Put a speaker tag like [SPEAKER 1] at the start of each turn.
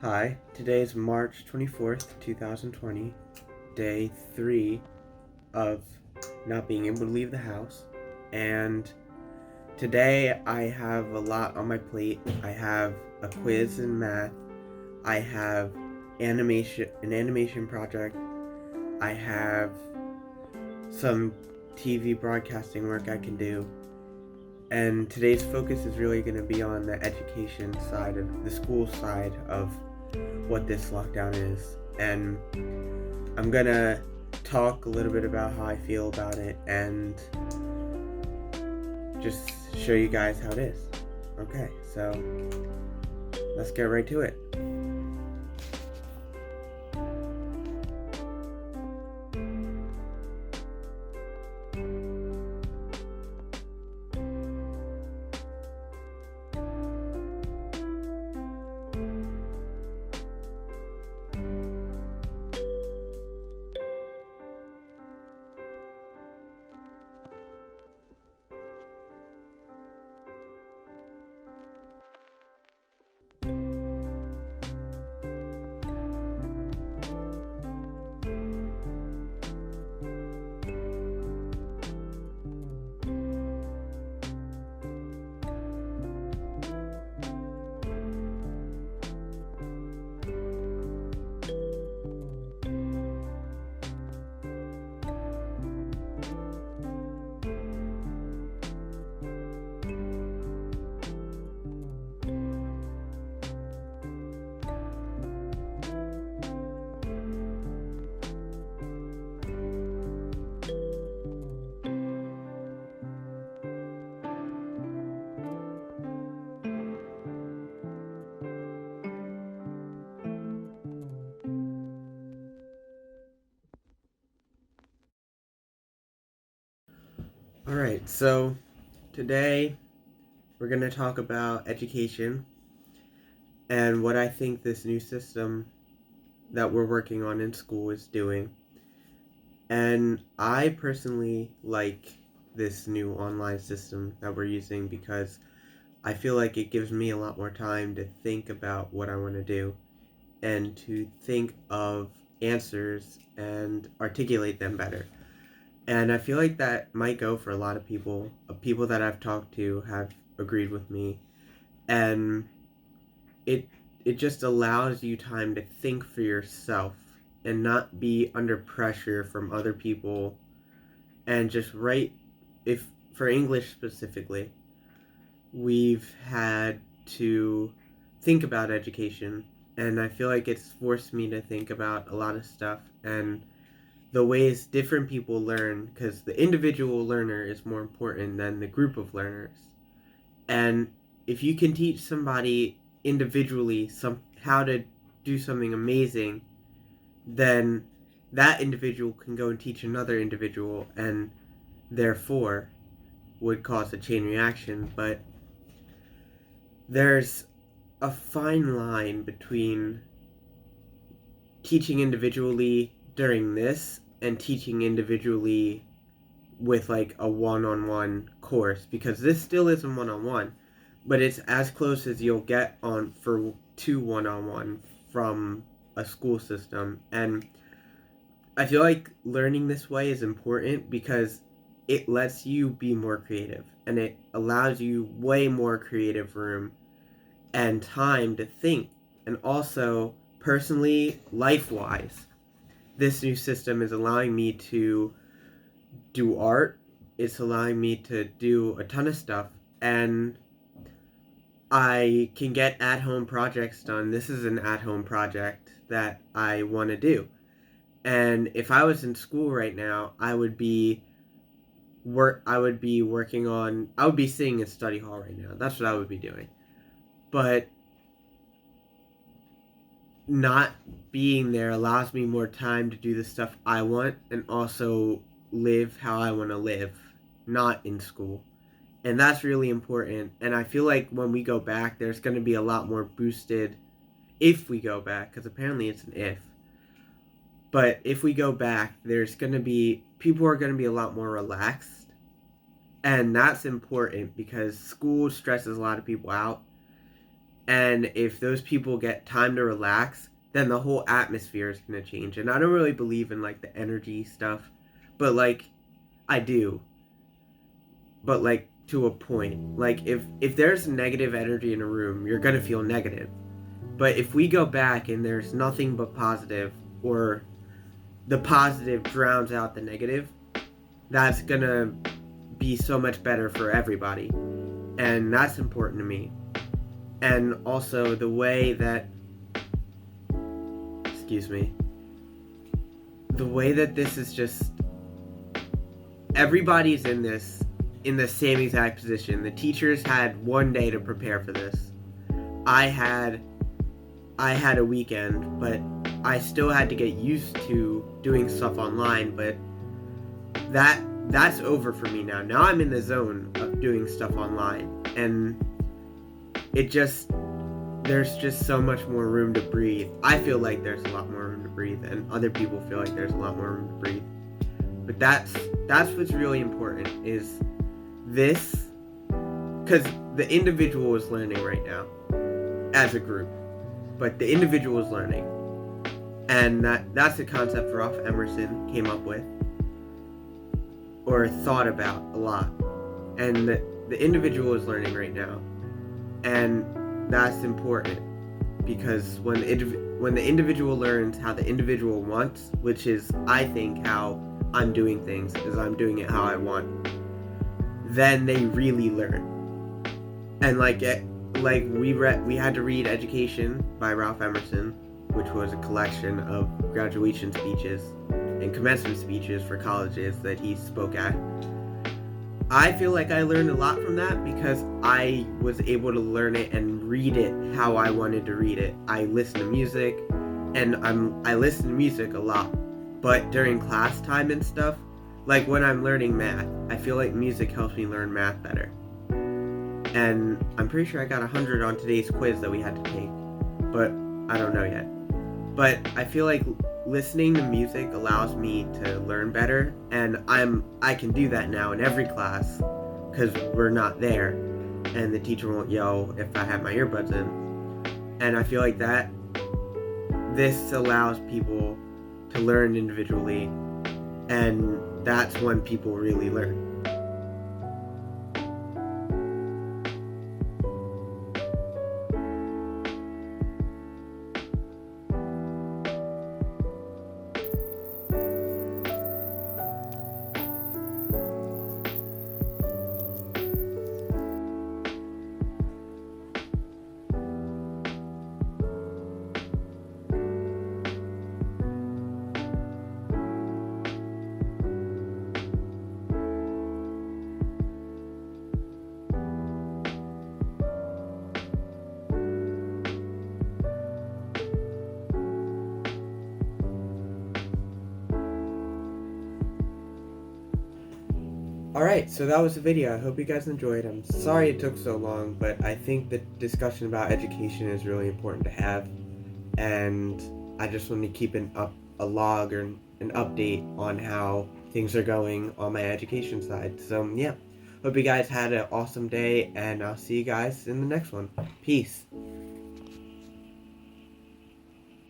[SPEAKER 1] Hi, today is March 24th, 2020, day 3 of not being able to leave the house. And today I have a lot on my plate. I have a quiz in math. I have an animation project. I have some TV broadcasting work I can do. And today's focus is really going to be on the education side of the school side of what this lockdown is. And I'm gonna talk a little bit about how I feel about it and just show you guys how it is. Okay, so let's get right to it. Alright, so today we're going to talk about education and what I think this new system that we're working on in school is doing. And I personally like this new online system that we're using because I feel like it gives me a lot more time to think about what I want to do and to think of answers and articulate them better. And I feel like that might go for a lot of people. People that I've talked to have agreed with me. And it it just allows you time to think for yourself and not be under pressure from other people and just write. If for English specifically, we've had to think about education, and I feel like it's forced me to think about a lot of stuff and the ways different people learn, because the individual learner is more important than the group of learners. And if you can teach somebody individually how to do something amazing, then that individual can go and teach another individual, and therefore would cause a chain reaction. But there's a fine line between teaching individually during this and teaching individually with like a one-on-one course, because this still isn't one-on-one, but it's as close as you'll get on for two one-on-one from a school system. And I feel like learning this way is important because it lets you be more creative and it allows you way more creative room and time to think. And also, personally, life-wise, this new system is allowing me to do art. It's allowing me to do a ton of stuff, and I can get at-home projects done. This is an at-home project that I want to do. And if I was in school right now, I would be working on, I would be sitting in study hall right now. That's what I would be doing. But not being there allows me more time to do the stuff I want and also live how I want to live, not in school. And that's really important. And I feel like when we go back, there's going to be a lot more boosted, if we go back, because apparently it's an if. But if we go back, people are going to be a lot more relaxed. And that's important because school stresses a lot of people out. And if those people get time to relax, then the whole atmosphere is going to change. And I don't really believe in like the energy stuff, but like I do, but like to a point. Like if there's negative energy in a room, you're going to feel negative. But if we go back and there's nothing but positive, or the positive drowns out the negative, that's going to be so much better for everybody. And that's important to me. And also the way that, the way that this is just, everybody's in the same exact position. The teachers had one day to prepare for this. I had a weekend, but I still had to get used to doing stuff online, but that's over for me now. Now I'm in the zone of doing stuff online, and there's just so much more room to breathe. I feel like there's a lot more room to breathe, and other people feel like there's a lot more room to breathe. But that's what's really important, is this, because the individual is learning right now as a group, but the individual is learning, and that's a concept Ralph Emerson came up with or thought about a lot. And the individual is learning right now, and that's important, because when the individual learns how the individual wants, which is, I think, how I'm doing things, is I'm doing it how I want, then they really learn. And like we had to read Education by Ralph Emerson, which was a collection of graduation speeches and commencement speeches for colleges that he spoke at. I feel like I learned a lot from that because I was able to learn it and read it how I wanted to read it. I listen to music, and I listen to music a lot, but during class time and stuff, like when I'm learning math, I feel like music helps me learn math better. And I'm pretty sure I got 100 on today's quiz that we had to take, but I don't know yet. But I feel like listening to music allows me to learn better, and I can do that now in every class because we're not there, and the teacher won't yell if I have my earbuds in. And I feel like this allows people to learn individually, and that's when people really learn. Alright, so that was the video. I hope you guys enjoyed. I'm sorry it took so long, but I think the discussion about education is really important to have, and I just want to keep a log or an update on how things are going on my education side. So yeah, hope you guys had an awesome day, and I'll see you guys in the next one. Peace.